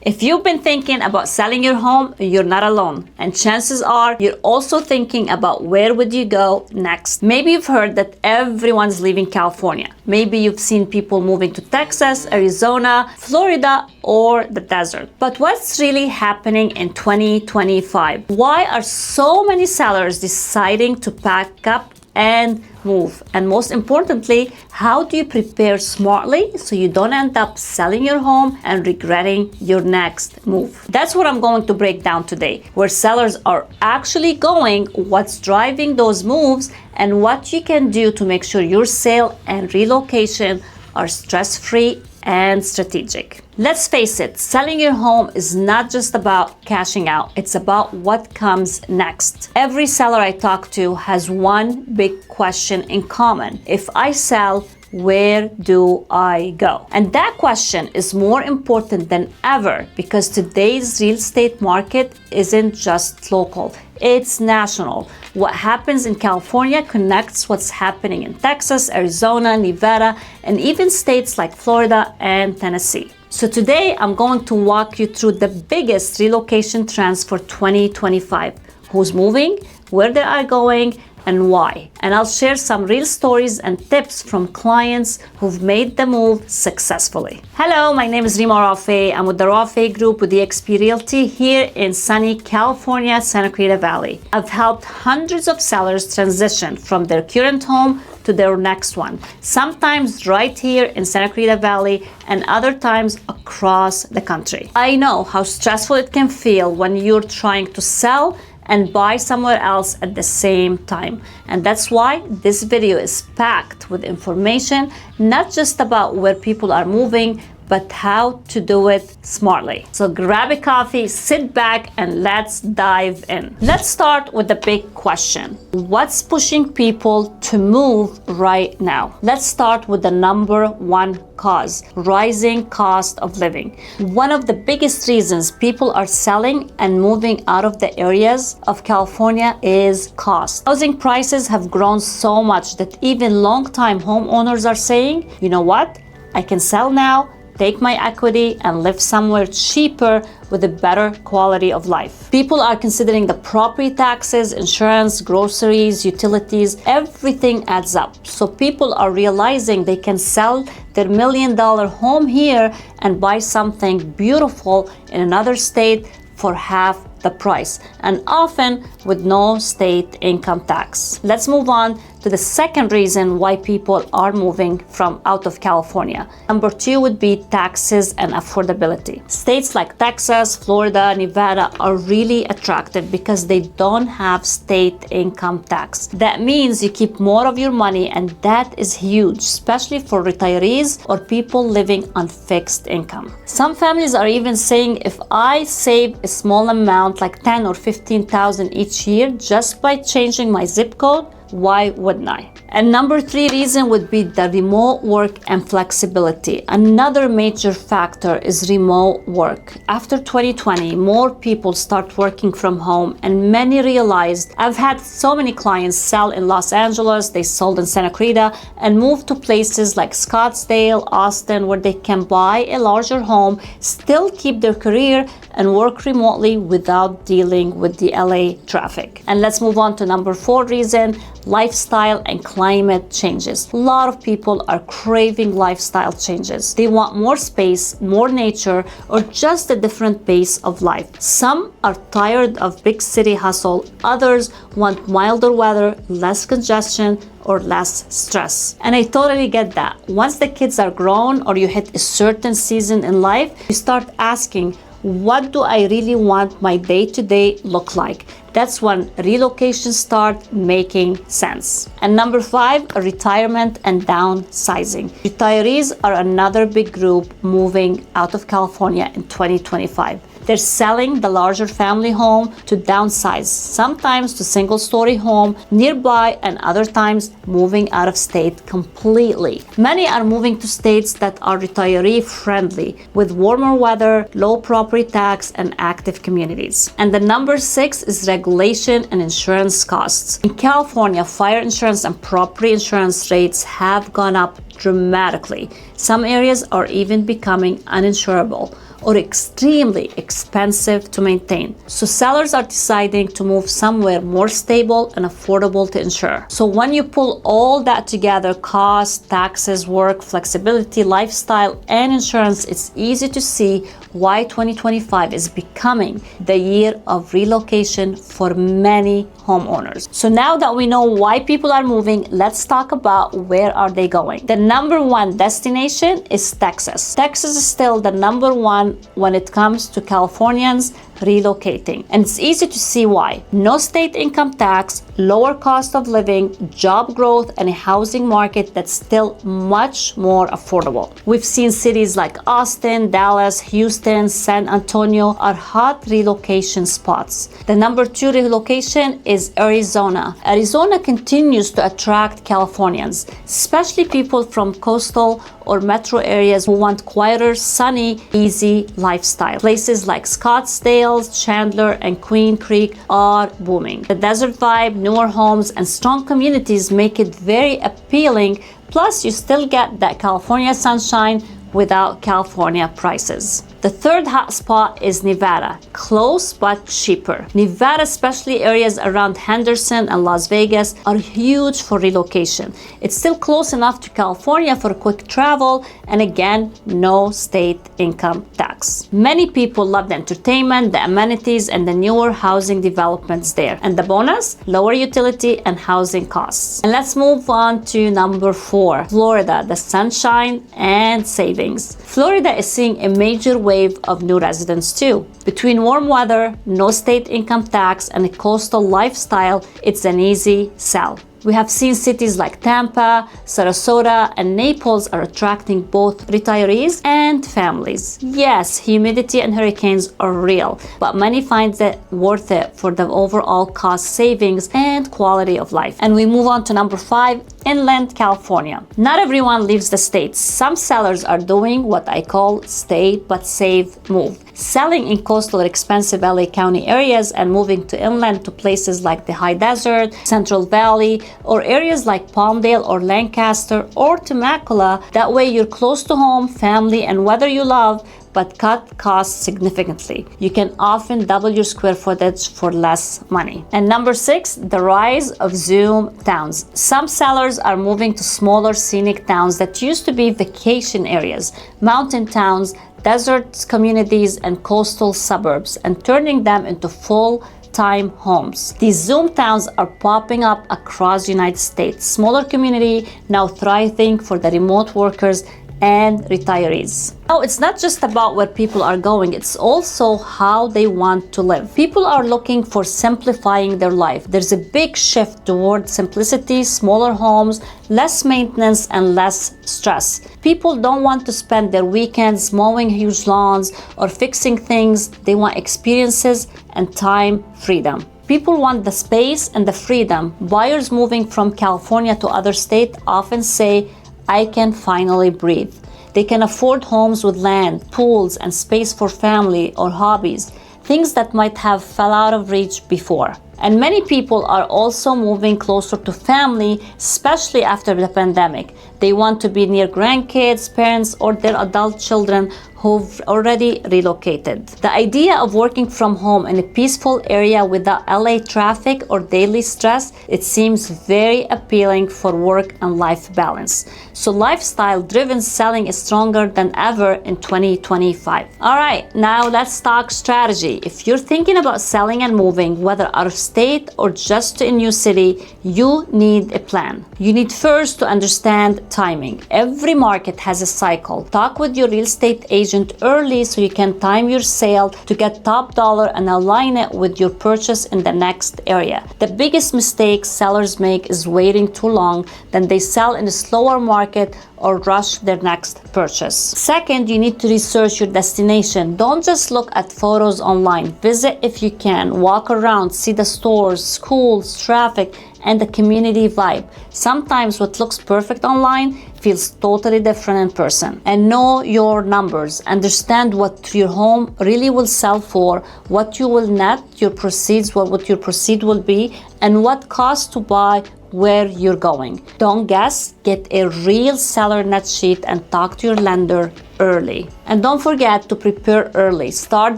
If you've been thinking about selling your home, you're not alone. And chances are you're also thinking about where would you go next. Maybe you've heard that everyone's leaving California. Maybe you've seen people moving to Texas, Arizona, Florida, or the desert. But what's really happening in 2025? Why are so many sellers deciding to pack up and move? And most importantly, how do you prepare smartly so you don't end up selling your home and regretting your next move? That's what I'm going to break down today, where sellers are actually going, what's driving those moves, and what you can do to make sure your sale and relocation are stress-free and strategic. Let's face it, selling your home is not just about cashing out. It's about what comes next. Every seller I talk to has one big question in common. If I sell, where do I go? And that question is more important than ever because today's real estate market isn't just local, it's national. What happens in California connects what's happening in Texas, Arizona, Nevada, and even states like Florida and Tennessee. So today I'm going to walk you through the biggest relocation trends for 2025. Who's moving, where they are going, and why. And I'll share some real stories and tips from clients who've made the move successfully. Hello, my name is Rima Rafeh. I'm with the Rafeh Group with eXp Realty here in sunny California, Santa Clarita Valley. I've helped hundreds of sellers transition from their current home to their next one, sometimes right here in Santa Clarita Valley and other times across the country. I know how stressful it can feel when you're trying to sell and buy somewhere else at the same time. And that's why this video is packed with information, not just about where people are moving, but how to do it smartly. So grab a coffee, sit back, and let's dive in. Let's start with the big question. What's pushing people to move right now? Let's start with the number one cause, rising cost of living. One of the biggest reasons people are selling and moving out of the areas of California is cost. Housing prices have grown so much that even long-time homeowners are saying, you know what? I can sell now, take my equity, and live somewhere cheaper with a better quality of life. People are considering the property taxes, insurance, groceries, utilities, everything adds up. So people are realizing they can sell their $1 million home here and buy something beautiful in another state for half the price, and often with no state income tax. Let's move on to the second reason why people are moving from out of California. Number two would be taxes and affordability. States like Texas, Florida, Nevada are really attractive because they don't have state income tax. That means you keep more of your money, and that is huge, especially for retirees or people living on fixed income. Some families are even saying if I save a small amount like 10 or 15,000 each year just by changing my zip code, why wouldn't I? And number three reason would be the remote work and flexibility. Another major factor is remote work. After 2020, more people start working from home, and many realized, I've had so many clients sell in Los Angeles, they sold in Santa Clarita, and moved to places like Scottsdale, Austin, where they can buy a larger home, still keep their career, and work remotely without dealing with the LA traffic. And let's move on to number four reason, lifestyle and climate changes. A lot of people are craving lifestyle changes. They want more space, more nature, or just a different pace of life. Some are tired of big city hustle. Others want milder weather, less congestion, or less stress. And I totally get that. Once the kids are grown or you hit a certain season in life, you start asking, what do I really want my day-to-day look like? That's when relocation starts making sense. And number five, retirement and downsizing. Retirees are another big group moving out of California in 2025. They're selling the larger family home to downsize, sometimes to single-story home nearby, and other times moving out of state completely. Many are moving to states that are retiree-friendly, with warmer weather, low property tax, and active communities. And the number six is regulation and insurance costs. In California, fire insurance and property insurance rates have gone up dramatically. Some areas are even becoming uninsurable. or extremely expensive to maintain. So sellers are deciding to move somewhere more stable and affordable to insure. So when you pull all that together, cost, taxes, work, flexibility, lifestyle, and insurance, it's easy to see why 2025 is becoming the year of relocation for many homeowners. So now that we know why people are moving, let's talk about where are they going. The number one destination is Texas. Texas is still the number one when it comes to Californians relocating. And it's easy to see why. No state income tax, lower cost of living, job growth, and a housing market that's still much more affordable. We've seen cities like Austin, Dallas, Houston, San Antonio are hot relocation spots. The number two relocation is Arizona. Arizona continues to attract Californians, especially people from coastal or metro areas who want quieter, sunny, easy lifestyle. Places like Scottsdale, Chandler, and Queen Creek are booming. The desert vibe, newer homes, and strong communities make it very appealing. Plus, you still get that California sunshine without California prices. The third hot spot is Nevada, close but cheaper. Nevada, especially areas around Henderson and Las Vegas, are huge for relocation. It's still close enough to California for quick travel, and again, no state income tax. Many people love the entertainment, the amenities, and the newer housing developments there. And the bonus? Lower utility and housing costs. And let's move on to number 4, Florida, the sunshine and savings. Florida is seeing a major wave of new residents too. Between warm weather, no state income tax, and a coastal lifestyle, it's an easy sell. We have seen cities like Tampa, Sarasota, and Naples are attracting both retirees and families. Yes, humidity and hurricanes are real, but many find it worth it for the overall cost savings and quality of life. And we move on to number 5, inland California. Not everyone leaves the States. Some sellers are doing what I call stay but save move. Selling in coastal or expensive LA County areas and moving to inland to places like the High Desert, Central Valley, or areas like Palmdale or Lancaster or Temecula. That way you're close to home, family, and weather you love, but cut costs significantly. You can often double your square footage for less money. And number 6, the rise of Zoom towns. Some sellers are moving to smaller scenic towns that used to be vacation areas, mountain towns, desert communities, and coastal suburbs, and turning them into full-time homes. These Zoom towns are popping up across the United States. Smaller community now thriving for the remote workers and retirees. Now, it's not just about where people are going, it's also how they want to live. People are looking for simplifying their life. There's a big shift toward simplicity, smaller homes, less maintenance, and less stress. People don't want to spend their weekends mowing huge lawns or fixing things. They want experiences and time freedom. People want the space and the freedom. Buyers moving from California to other states often say, I can finally breathe. They can afford homes with land, pools, and space for family or hobbies, things that might have fell out of reach before. And many people are also moving closer to family, especially after the pandemic. They want to be near grandkids, parents, or their adult children who've already relocated. The idea of working from home in a peaceful area without LA traffic or daily stress, it seems very appealing for work and life balance. So lifestyle-driven selling is stronger than ever in 2025. All right, now let's talk strategy. If you're thinking about selling and moving, whether out of state or just to a new city, you need a plan. You need first to understand timing. Every market has a cycle. Talk with your real estate agent early so you can time your sale to get top dollar and align it with your purchase in the next area. The biggest mistake sellers make is waiting too long, then they sell in a slower market or rush their next purchase. Second, you need to research your destination. Don't just look at photos online. Visit if you can. Walk around, see the stores, schools, traffic, and the community vibe. Sometimes what looks perfect online feels totally different in person. And know your numbers. Understand what your home really will sell for, what you will net, your proceeds, what your proceed will be, and what costs to buy where you're going. Don't guess, get a real seller net sheet and talk to your lender early. And don't forget to prepare early. Start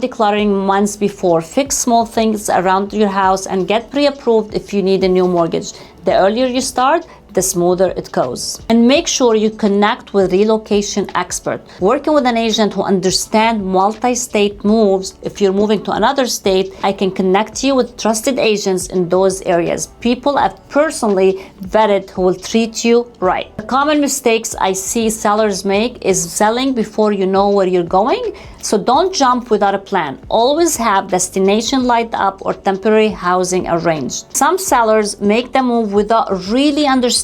decluttering months before. Fix small things around your house and get pre-approved if you need a new mortgage. The earlier you start, the smoother it goes. And make sure you connect with relocation expert. Working with an agent who understands multi-state moves. If you're moving to another state, I can connect you with trusted agents in those areas. People I've personally vetted who will treat you right. The common mistakes I see sellers make is selling before you know where you're going. So don't jump without a plan. Always have destination lined up or temporary housing arranged. Some sellers make the move without really understanding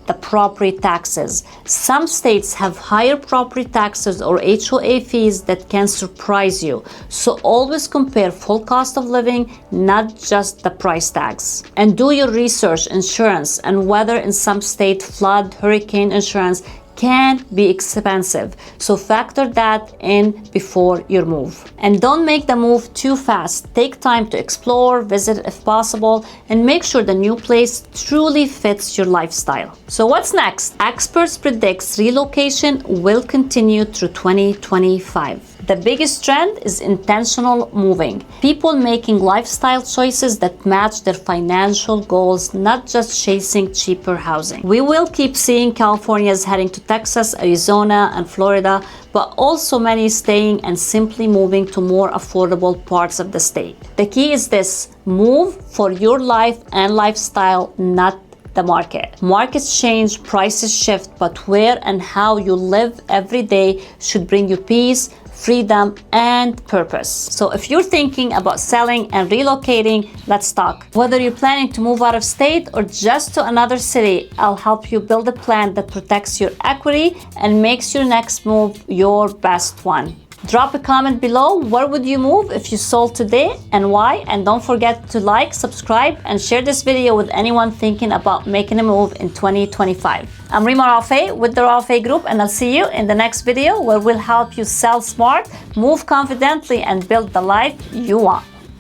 the property taxes. Some states have higher property taxes or HOA fees that can surprise you. So always compare full cost of living, not just the price tags. And do your research, insurance, and whether in some state flood, hurricane insurance can be expensive, so factor that in before your move. And don't make the move too fast. Take time to explore, visit if possible, and make sure the new place truly fits your lifestyle. So what's next? Experts predict relocation will continue through 2025. The biggest trend is intentional moving. People making lifestyle choices that match their financial goals, not just chasing cheaper housing. We will keep seeing Californians heading to Texas, Arizona, and Florida, but also many staying and simply moving to more affordable parts of the state. The key is this: move for your life and lifestyle, not the market. Markets change, prices shift, but where and how you live every day should bring you peace, freedom, and purpose. So if you're thinking about selling and relocating, let's talk. Whether you're planning to move out of state or just to another city, I'll help you build a plan that protects your equity and makes your next move your best one. Drop a comment below. Where would you move if you sold today and why? And don't forget to like, subscribe, and share this video with anyone thinking about making a move in 2025. I'm Rima Rafeh with the Rafeh Group, and I'll see you in the next video where we'll help you sell smart, move confidently, and build the life you want.